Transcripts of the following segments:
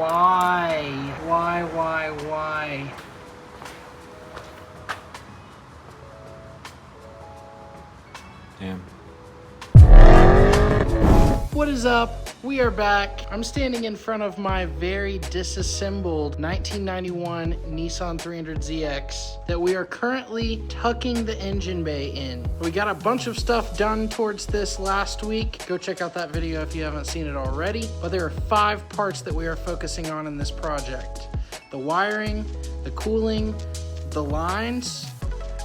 Why? Why? Damn. What is up? We are back. I'm standing in front of my very disassembled 1991 Nissan 300ZX that we are currently tucking the engine bay in. We got a bunch of stuff done towards this last week. Go check out that video if you haven't seen it already. But there are 5 parts that we are focusing on in this project: the wiring, the cooling, the lines,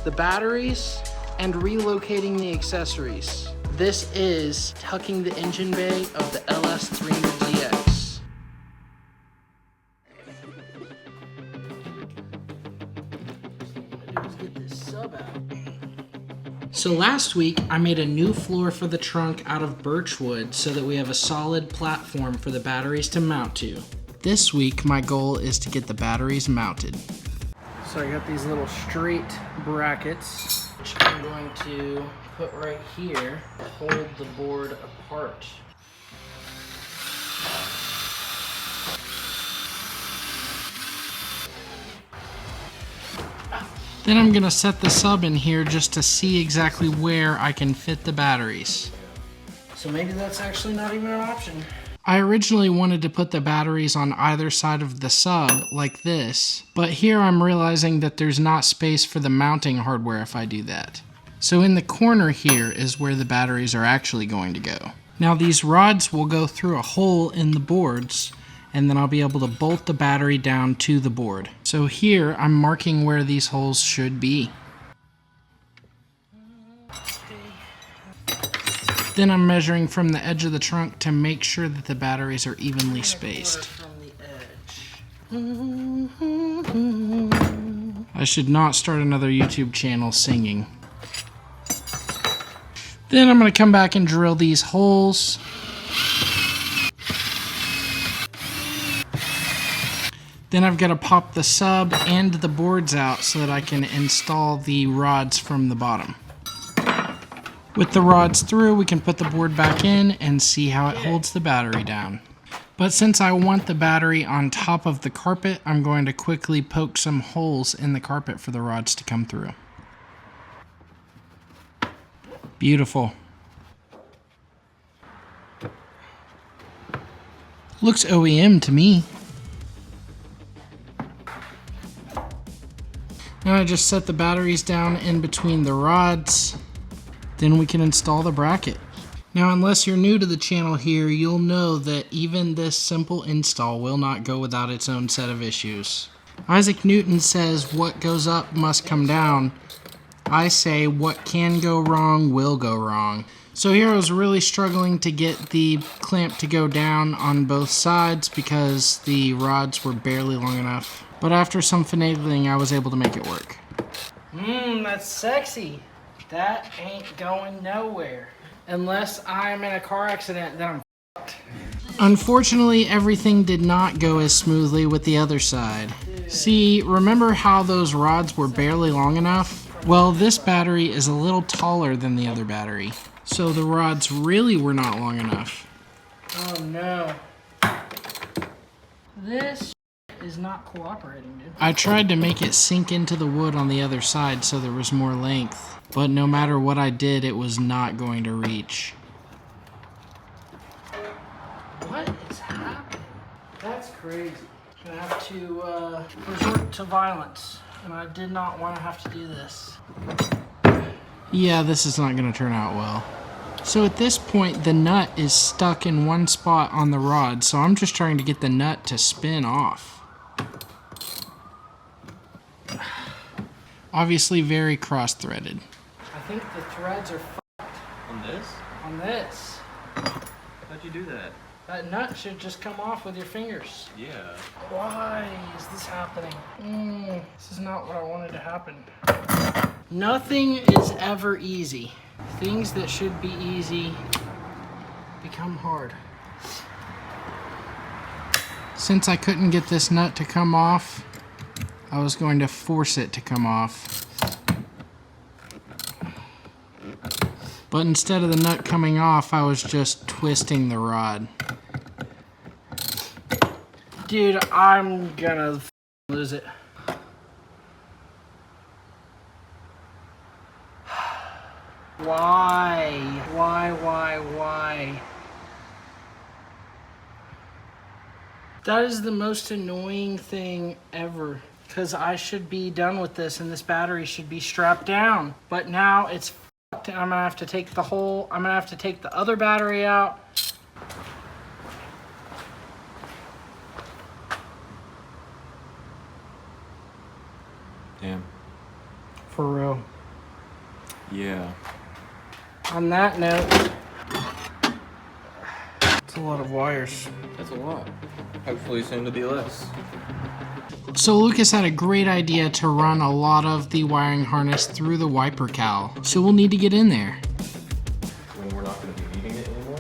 the batteries, and relocating the accessories. This is tucking the engine bay of the LS 300ZX. Get this sub out. So last week I made a new floor for the trunk out of birch wood so that we have a solid platform for the batteries to mount to. This week my goal is to get the batteries mounted. So I got these little straight brackets, which I'm going to put right here to hold the board apart. Then I'm gonna set the sub in here just to see exactly where I can fit the batteries. So maybe that's actually not even an option. I originally wanted to put the batteries on either side of the sub like this, but here I'm realizing that there's not space for the mounting hardware if I do that. So in the corner here is where the batteries are actually going to go. Now these rods will go through a hole in the boards, and then I'll be able to bolt the battery down to the board. So here I'm marking where these holes should be. Then I'm measuring from the edge of the trunk to make sure that the batteries are evenly spaced. I should not start another YouTube channel singing. Then I'm going to come back and drill these holes. Then I've got to pop the sub and the boards out so that I can install the rods from the bottom. With the rods through, we can put the board back in and see how it holds the battery down. But since I want the battery on top of the carpet, I'm going to quickly poke some holes in the carpet for the rods to come through. Beautiful. Looks OEM to me. Now I just set the batteries down in between the rods. Then we can install the bracket. Now, unless you're new to the channel here, you'll know that even this simple install will not go without its own set of issues. Isaac Newton says what goes up must come down. I say what can go wrong will go wrong. So here I was really struggling to get the clamp to go down on both sides because the rods were barely long enough. But after some finagling, I was able to make it work. That's sexy. That ain't going nowhere. Unless I'm in a car accident, then I'm f***ed. Unfortunately, everything did not go as smoothly with the other side. See, remember how those rods were barely long enough? Well, this battery is a little taller than the other battery, so the rods really were not long enough. Oh no. This is not cooperating, dude. I tried to make it sink into the wood on the other side so there was more length. But no matter what I did, it was not going to reach. What is happening? That's crazy. I'm gonna have to resort to violence, and I did not want to have to do this. Yeah, this is not gonna turn out well. So at this point, the nut is stuck in one spot on the rod, so I'm just trying to get the nut to spin off. Obviously very cross-threaded. I think the threads are f***ed. On this? On this. How'd you do that? That nut should just come off with your fingers. Yeah. Why is this happening? This is not what I wanted to happen. Nothing is ever easy. Things that should be easy become hard. Since I couldn't get this nut to come off, I was going to force it to come off. But instead of the nut coming off, I was just twisting the rod. Dude, I'm gonna lose it. Why? Why? That is the most annoying thing ever. Because I should be done with this and this battery should be strapped down. But now it's fucked. I'm gonna have to take the other battery out. Damn. For real. Yeah. On that note, it's a lot of wires. That's a lot. Hopefully soon to be less. So Lucas had a great idea to run a lot of the wiring harness through the wiper cowl. So we'll need to get in there. When we're not going to be needing it anymore?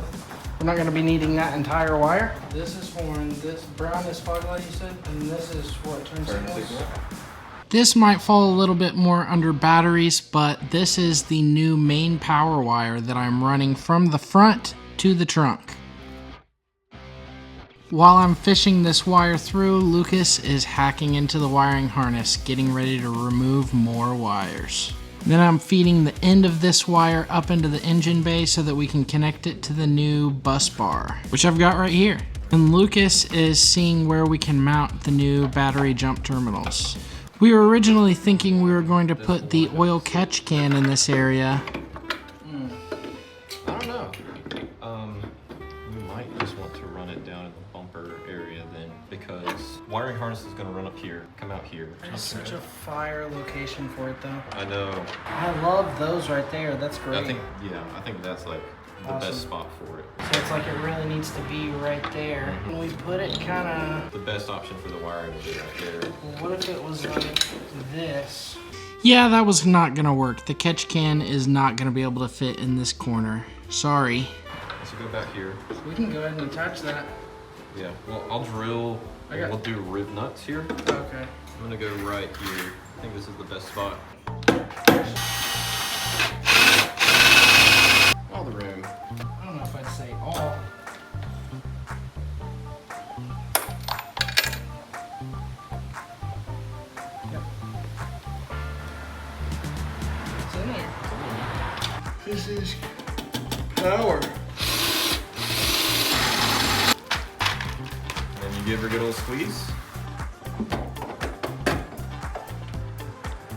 We're not going to be needing that entire wire. This is horn, this brown is fog light you said, and this is what turns signals. This might fall a little bit more under batteries, but this is the new main power wire that I'm running from the front to the trunk. While I'm fishing this wire through, Lucas is hacking into the wiring harness, getting ready to remove more wires. Then I'm feeding the end of this wire up into the engine bay so that we can connect it to the new bus bar, which I've got right here. And Lucas is seeing where we can mount the new battery jump terminals. We were originally thinking we were going to put the oil catch can in this area. I don't know. You might just want to run it down in the bumper area then, because wiring harness is going to run up here, come out here. There's such a fire location for it though. I know. I love those right there, that's great. I think that's like the best spot for it. So it's like it really needs to be right there. And we put it kinda... The best option for the wiring will be right there. What if it was like this? Yeah, that was not gonna work. The catch can is not gonna be able to fit in this corner. Sorry. So go back here. We can go ahead and attach that. Yeah, well, I'll drill, we'll do rib nuts here. Okay. I'm gonna go right here. I think this is the best spot. All the room. I don't know if I'd say all. Yep. It's in there. This is power. And you give her a good old squeeze.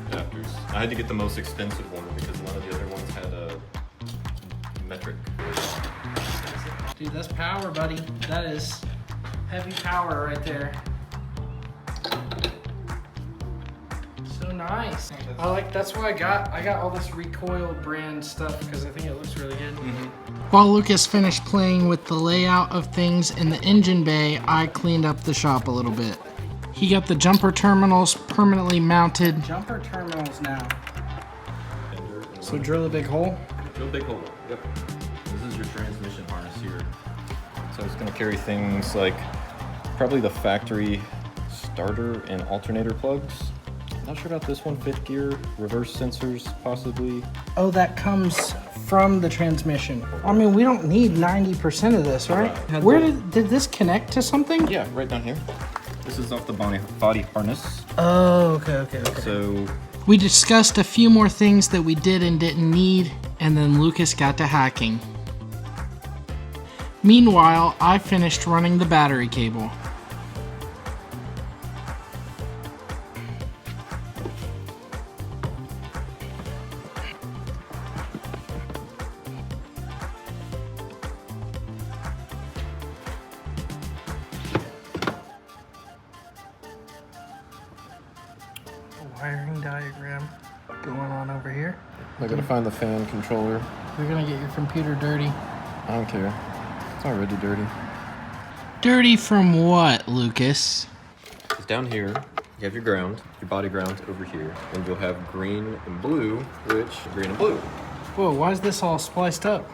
Adapters. I had to get the most expensive one because none of the other ones had a metric. Dude, that's power, buddy. That is heavy power right there. So nice. That's why I got all this Recoil brand stuff because I think it looks really good. While Lucas finished playing with the layout of things in the engine bay, I cleaned up the shop a little bit. He got the jumper terminals permanently mounted. Jumper terminals now. So drill a big hole. Drill a big hole. Yep. This is your transmission harness here. So it's going to carry things like probably the factory starter and alternator plugs. Not sure about this one. Fifth gear, reverse sensors, possibly. Oh, that comes from the transmission. I mean, we don't need 90% of this, right? Where did this connect to something? Yeah, right down here. This is off the body harness. Oh, okay. So we discussed a few more things that we did and didn't need, and then Lucas got to hacking. Meanwhile, I finished running the battery cable. Wiring diagram going on over here. we're gonna find the fan controller. You're gonna get your computer dirty. I don't care. It's already dirty. Dirty from what, Lucas? It's down here. You have your ground. Your body ground's over here. And you'll have green and blue, green and blue. Whoa, why is this all spliced up?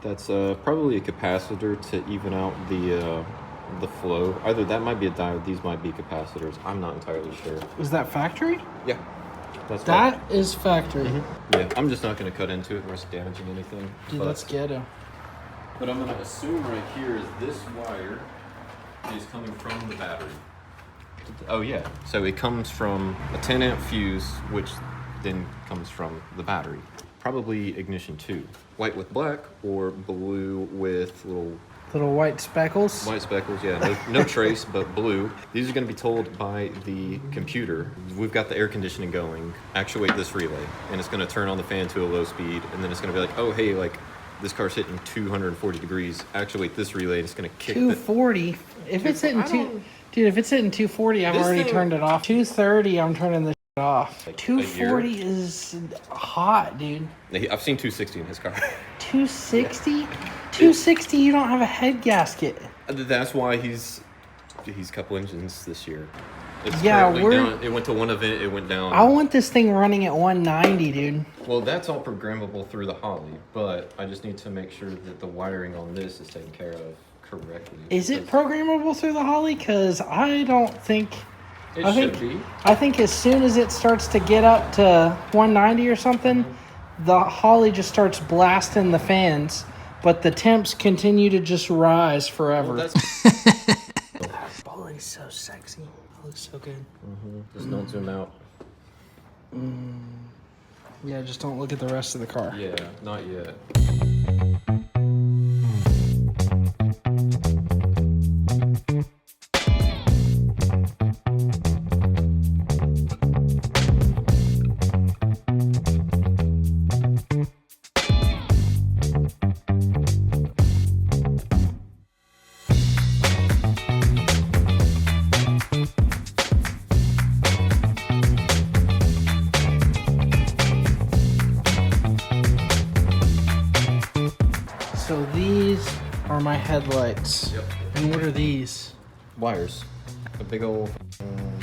That's probably a capacitor to even out the flow. Either that might be a diode, these might be capacitors. I'm not entirely sure. Is that factory? Yeah. That's That is factory. Yeah, I'm just not going to cut into it and risk damaging anything. Dude, that's ghetto. What I'm going to assume right here is this wire is coming from the battery. Oh yeah, so it comes from a 10 amp fuse, which then comes from the battery. Probably ignition 2. White with black or blue with Little white speckles. white speckles, yeah, no trace, but blue. These are going to be told by the computer. We've got the air conditioning going, actuate this relay, and it's going to turn on the fan to a low speed, and then it's going to be like, oh, hey, like, this car's hitting 240 degrees, actuate this relay, and it's going to kick 240? If it's hitting Dude, if it's hitting 240, I've already turned it off. 230, I'm turning the shit off. Like 240 is hot, dude. I've seen 260 in his car. 260? Yeah. 260, you don't have a head gasket. That's why he's couple engines this year. It's Yeah, down. It went to one event, it went down. I want this thing running at 190, dude. Well, that's all programmable through the Holly, but I just need to make sure that the wiring on this is taken care of correctly. Is it programmable through the Holly? Because I don't think... It should be. I think as soon as it starts to get up to 190 or something, the Holly just starts blasting the fans, but the temps continue to just rise forever. Well, That bullet is so sexy. It looks so good. Just don't zoom out. Yeah, just don't look at the rest of the car. Yeah, not yet. So these are my headlights. Yep. And what are these? Wires. A big old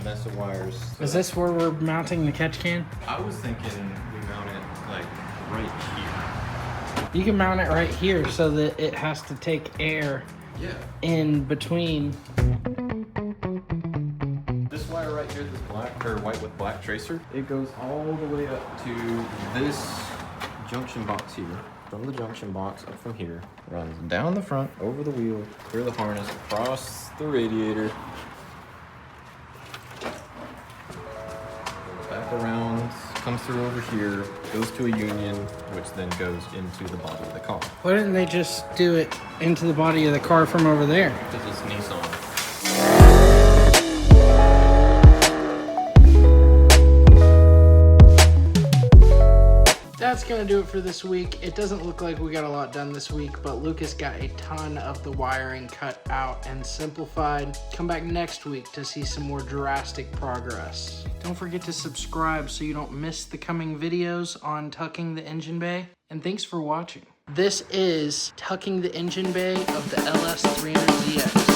mess of wires. Is this where we're mounting the catch can? I was thinking we mount it like right here. You can mount it right here so that it has to take air Yeah. in between. This wire right here, this black or white with black tracer, it goes all the way up to this junction box here. From the junction box up from here, runs down the front, over the wheel, through the harness, across the radiator, goes back around, comes through over here, goes to a union, which then goes into the body of the car. Why didn't they just do it into the body of the car from over there? Because it's Nissan. That's gonna do it for this week. It doesn't look like we got a lot done this week, but Lucas got a ton of the wiring cut out and simplified. Come back next week to see some more drastic progress. Don't forget to subscribe so you don't miss the coming videos on tucking the engine bay. And thanks for watching. This is tucking the engine bay of the LS300ZX.